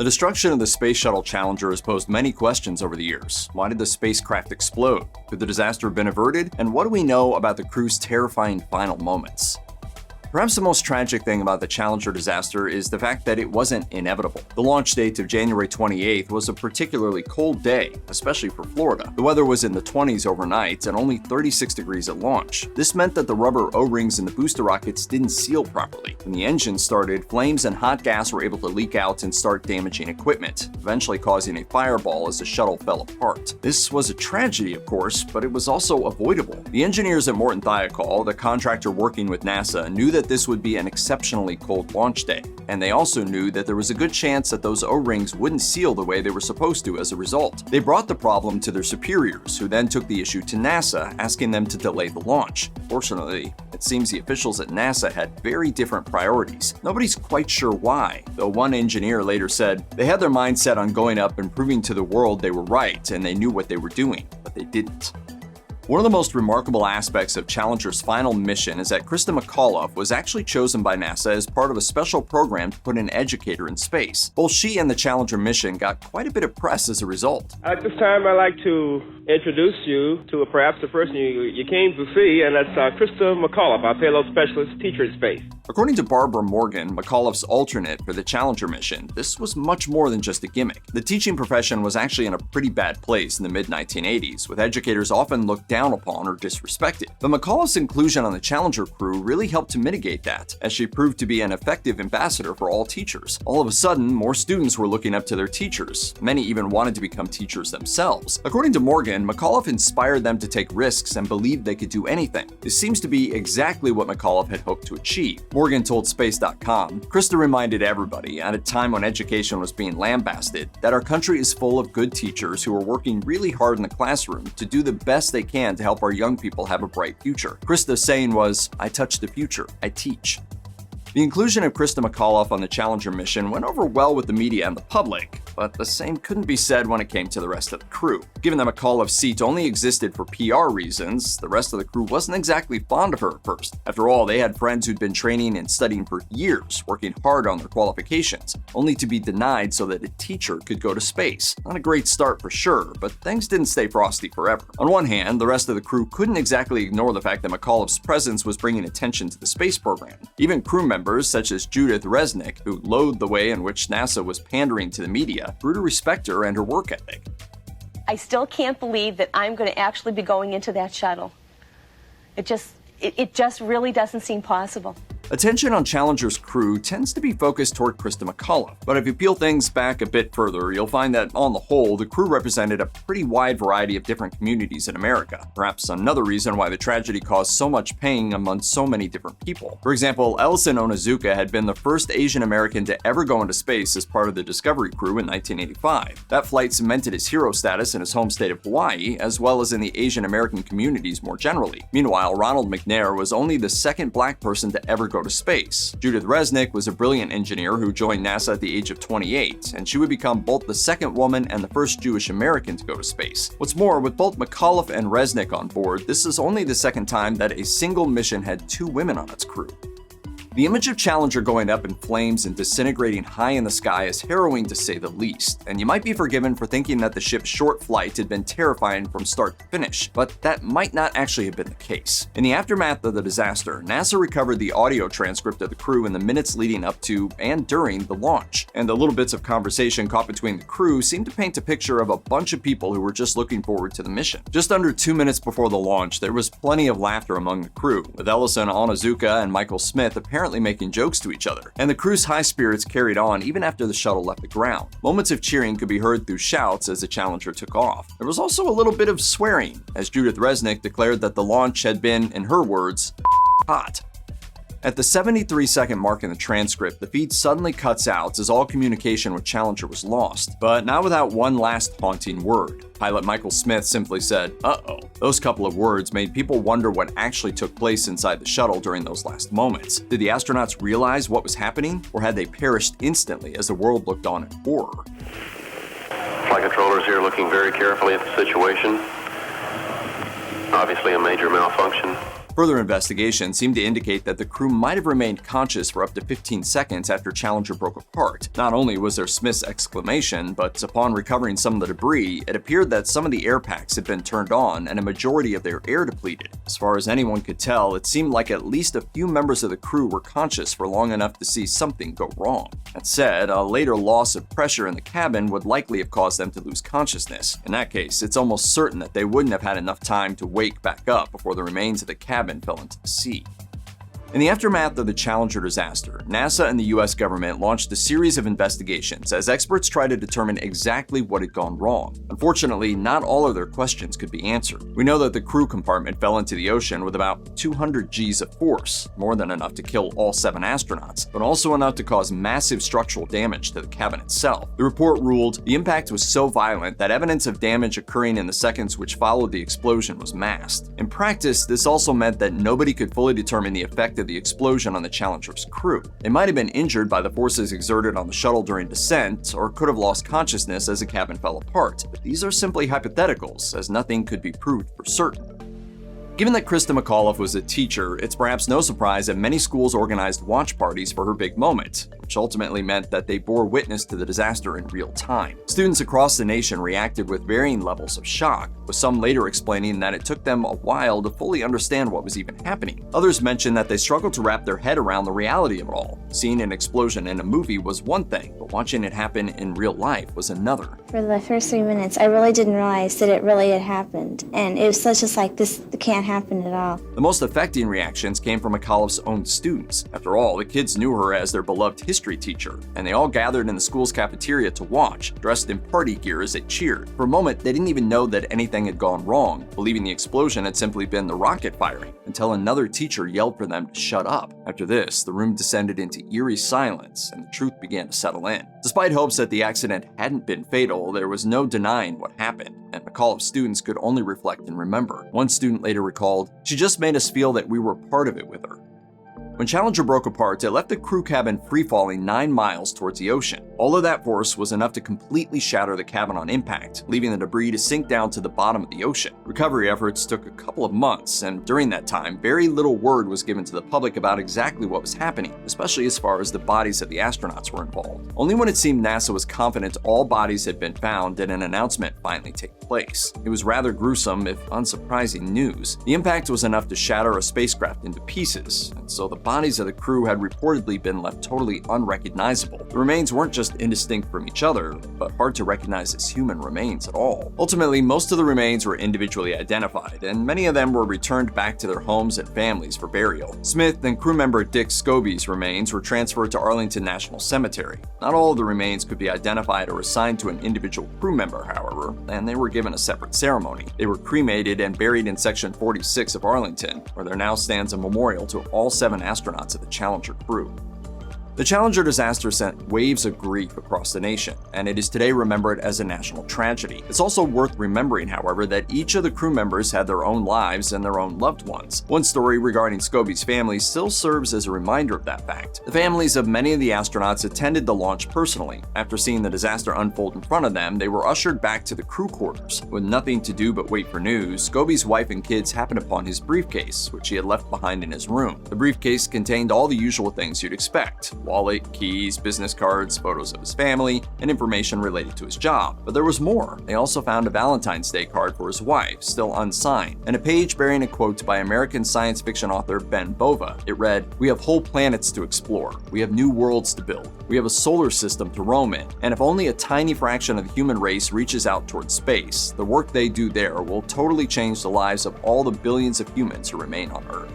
The destruction of the Space Shuttle Challenger has posed many questions over the years. Why did the spacecraft explode? Could the disaster have been averted? And what do we know about the crew's terrifying final moments? Perhaps the most tragic thing about the Challenger disaster is the fact that it wasn't inevitable. The launch date of January 28th was a particularly cold day, especially for Florida. The weather was in the 20s overnight and only 36 degrees at launch. This meant that the rubber O-rings in the booster rockets didn't seal properly. When the engine started, flames and hot gas were able to leak out and start damaging equipment, eventually causing a fireball as the shuttle fell apart. This was a tragedy, of course, but it was also avoidable. The engineers at Morton Thiokol, the contractor working with NASA, knew that this would be an exceptionally cold launch day, and they also knew that there was a good chance that those O-rings wouldn't seal the way they were supposed to as a result. They brought the problem to their superiors, who then took the issue to NASA, asking them to delay the launch. Fortunately, it seems the officials at NASA had very different priorities. Nobody's quite sure why, though one engineer later said they had their mind set on going up and proving to the world they were right and they knew what they were doing, but they didn't. One of the most remarkable aspects of Challenger's final mission is that Christa McAuliffe was actually chosen by NASA as part of a special program to put an educator in space. Both she and the Challenger mission got quite a bit of press as a result. At this time, I'd like to introduce you to perhaps the person you came to see, and that's Christa McAuliffe, our payload specialist teacher in space. According to Barbara Morgan, McAuliffe's alternate for the Challenger mission, this was much more than just a gimmick. The teaching profession was actually in a pretty bad place in the mid-1980s, with educators often looked down upon or disrespected. But McAuliffe's inclusion on the Challenger crew really helped to mitigate that, as she proved to be an effective ambassador for all teachers. All of a sudden, more students were looking up to their teachers. Many even wanted to become teachers themselves. According to Morgan, McAuliffe inspired them to take risks and believed they could do anything. This seems to be exactly what McAuliffe had hoped to achieve. Morgan told Space.com, Christa reminded everybody, at a time when education was being lambasted, that our country is full of good teachers who are working really hard in the classroom to do the best they can to help our young people have a bright future. Christa's saying was, I touch the future, I teach. The inclusion of Christa McAuliffe on the Challenger mission went over well with the media and the public, but the same couldn't be said when it came to the rest of the crew. Given that McAuliffe's seat only existed for PR reasons, the rest of the crew wasn't exactly fond of her at first. After all, they had friends who'd been training and studying for years, working hard on their qualifications, only to be denied so that a teacher could go to space. Not a great start for sure, but things didn't stay frosty forever. On one hand, the rest of the crew couldn't exactly ignore the fact that McAuliffe's presence was bringing attention to the space program. Even crew members such as Judith Resnick, who loathed the way in which NASA was pandering to the media, grew to respect her and her work ethic. I still can't believe that I'm going to actually be going into that shuttle. It just really doesn't seem possible. Attention on Challenger's crew tends to be focused toward Christa McAuliffe, but if you peel things back a bit further, you'll find that, on the whole, the crew represented a pretty wide variety of different communities in America. Perhaps another reason why the tragedy caused so much pain among so many different people. For example, Ellison Onizuka had been the first Asian American to ever go into space as part of the Discovery crew in 1985. That flight cemented his hero status in his home state of Hawaii, as well as in the Asian American communities more generally. Meanwhile, Ronald McNair was only the second black person to ever go to space. Judith Resnick was a brilliant engineer who joined NASA at the age of 28, and she would become both the second woman and the first Jewish American to go to space. What's more, with both McAuliffe and Resnick on board, this is only the second time that a single mission had two women on its crew. The image of Challenger going up in flames and disintegrating high in the sky is harrowing to say the least, and you might be forgiven for thinking that the ship's short flight had been terrifying from start to finish, but that might not actually have been the case. In the aftermath of the disaster, NASA recovered the audio transcript of the crew in the minutes leading up to and during the launch, and the little bits of conversation caught between the crew seemed to paint a picture of a bunch of people who were just looking forward to the mission. Just under 2 minutes before the launch, there was plenty of laughter among the crew, with Ellison Onizuka and Michael Smith apparently making jokes to each other, and the crew's high spirits carried on even after the shuttle left the ground. Moments of cheering could be heard through shouts as the Challenger took off. There was also a little bit of swearing, as Judith Resnick declared that the launch had been, in her words, hot. At the 73-second mark in the transcript, the feed suddenly cuts out as all communication with Challenger was lost, but not without one last haunting word. Pilot Michael Smith simply said, "Uh-oh." Those couple of words made people wonder what actually took place inside the shuttle during those last moments. Did the astronauts realize what was happening, or had they perished instantly as the world looked on in horror? Flight controllers here looking very carefully at the situation. Obviously a major malfunction. Further investigation seemed to indicate that the crew might have remained conscious for up to 15 seconds after Challenger broke apart. Not only was there Smith's exclamation, but upon recovering some of the debris, it appeared that some of the air packs had been turned on and a majority of their air depleted. As far as anyone could tell, it seemed like at least a few members of the crew were conscious for long enough to see something go wrong. That said, a later loss of pressure in the cabin would likely have caused them to lose consciousness. In that case, it's almost certain that they wouldn't have had enough time to wake back up before the remains of the cabin fell into the sea. In the aftermath of the Challenger disaster, NASA and the US government launched a series of investigations as experts tried to determine exactly what had gone wrong. Unfortunately, not all of their questions could be answered. We know that the crew compartment fell into the ocean with about 200 Gs of force, more than enough to kill all 7 astronauts, but also enough to cause massive structural damage to the cabin itself. The report ruled the impact was so violent that evidence of damage occurring in the seconds which followed the explosion was masked. In practice, this also meant that nobody could fully determine the effect of the explosion on the Challenger's crew. They might have been injured by the forces exerted on the shuttle during descent, or could have lost consciousness as the cabin fell apart, but these are simply hypotheticals, as nothing could be proved for certain. Given that Krista McAuliffe was a teacher, it's perhaps no surprise that many schools organized watch parties for her big moment, which ultimately meant that they bore witness to the disaster in real time. Students across the nation reacted with varying levels of shock, with some later explaining that it took them a while to fully understand what was even happening. Others mentioned that they struggled to wrap their head around the reality of it all. Seeing an explosion in a movie was one thing, but watching it happen in real life was another. For the first 3 minutes, I really didn't realize that it really had happened, and it was just like, this can't happen at all. The most affecting reactions came from McAuliffe's own students. After all, the kids knew her as their beloved history teacher, and they all gathered in the school's cafeteria to watch, dressed in party gear as they cheered. For a moment, they didn't even know that anything had gone wrong, believing the explosion had simply been the rocket firing, until another teacher yelled for them to shut up. After this, the room descended into eerie silence, and the truth began to settle in. Despite hopes that the accident hadn't been fatal, there was no denying what happened, and McAuliffe's students could only reflect and remember. One student later recalled, "She just made us feel that we were part of it with her." When Challenger broke apart, it left the crew cabin free-falling 9 miles towards the ocean. All of that force was enough to completely shatter the cabin on impact, leaving the debris to sink down to the bottom of the ocean. Recovery efforts took a couple of months, and during that time, very little word was given to the public about exactly what was happening, especially as far as the bodies of the astronauts were involved. Only when it seemed NASA was confident all bodies had been found did an announcement finally take place. It was rather gruesome, if unsurprising, news. The impact was enough to shatter a spacecraft into pieces, and so the bodies of the crew had reportedly been left totally unrecognizable. The remains weren't just indistinct from each other, but hard to recognize as human remains at all. Ultimately, most of the remains were individually identified, and many of them were returned back to their homes and families for burial. Smith and crew member Dick Scobee's remains were transferred to Arlington National Cemetery. Not all of the remains could be identified or assigned to an individual crew member, however, and they were given a separate ceremony. They were cremated and buried in Section 46 of Arlington, where there now stands a memorial to all 7 astronauts of the Challenger crew. The Challenger disaster sent waves of grief across the nation, and it is today remembered as a national tragedy. It's also worth remembering, however, that each of the crew members had their own lives and their own loved ones. One story regarding Scobee's family still serves as a reminder of that fact. The families of many of the astronauts attended the launch personally. After seeing the disaster unfold in front of them, they were ushered back to the crew quarters. With nothing to do but wait for news, Scobee's wife and kids happened upon his briefcase, which he had left behind in his room. The briefcase contained all the usual things you'd expect: wallet, keys, business cards, photos of his family, and information related to his job. But there was more. They also found a Valentine's Day card for his wife, still unsigned, and a page bearing a quote by American science fiction author Ben Bova. It read, "We have whole planets to explore. We have new worlds to build. We have a solar system to roam in. And if only a tiny fraction of the human race reaches out towards space, the work they do there will totally change the lives of all the billions of humans who remain on Earth."